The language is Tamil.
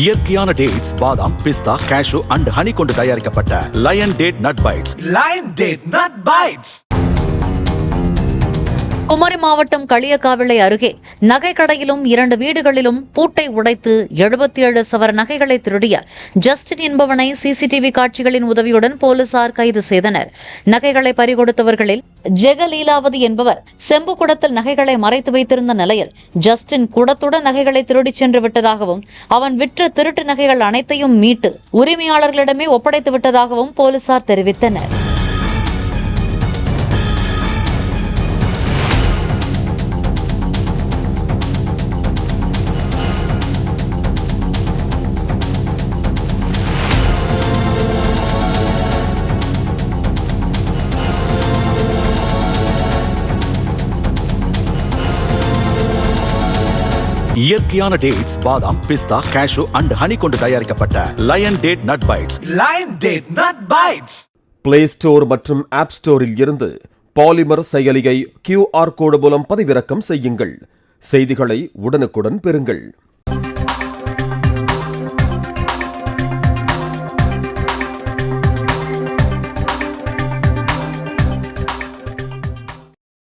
இயற்கையான டேட்ஸ், பாதாம், பிஸ்தா, கேஷு அண்ட் ஹனி கொண்டு தயாரிக்கப்பட்ட lion date nut bites. Lion date nut bites. Kumari மாவட்டம் களியக்காவிளை அருகே நகைக்கடையிலும் 2 வீடுகளிலும் பூட்டை உடைத்து 77 சவர நகைகளை திருடிய ஜஸ்டின் என்பவனை சிசிடிவி காட்சிகளின் உதவியுடன் போலீசார் கைது செய்தனர். நகைகளை பறிகொடுத்தவர்களில் ஜெகலீலாவதி என்பவர் செம்பு குடத்தில் நகைகளை மறைத்து வைத்திருந்த நிலையில் ஜஸ்டின் குடத்துடன் நகைகளை திருடிச் சென்று விட்டதாகவும் அவன் விற்ற திருட்டு நகைகள் அனைத்தையும் மீட்டு உரிமையாளர்களிடமே ஒப்படைத்து விட்டதாகவும் போலீசார் தெரிவித்தனர். இயற்கையான டேட்ஸ், பாதாம், பிஸ்தா, கேஷு அண்ட் ஹனி கொண்டு தயாரிக்கப்பட்ட lion date nut bites. Lion date nut bites. Play store மற்றும் ஆப் ஸ்டோரில் இருந்து பாலிமர் செயலியை QR கோடு மூலம் பதிவிறக்கம் செய்யுங்கள். செய்திகளை உடனுக்குடன் பெறுங்கள்.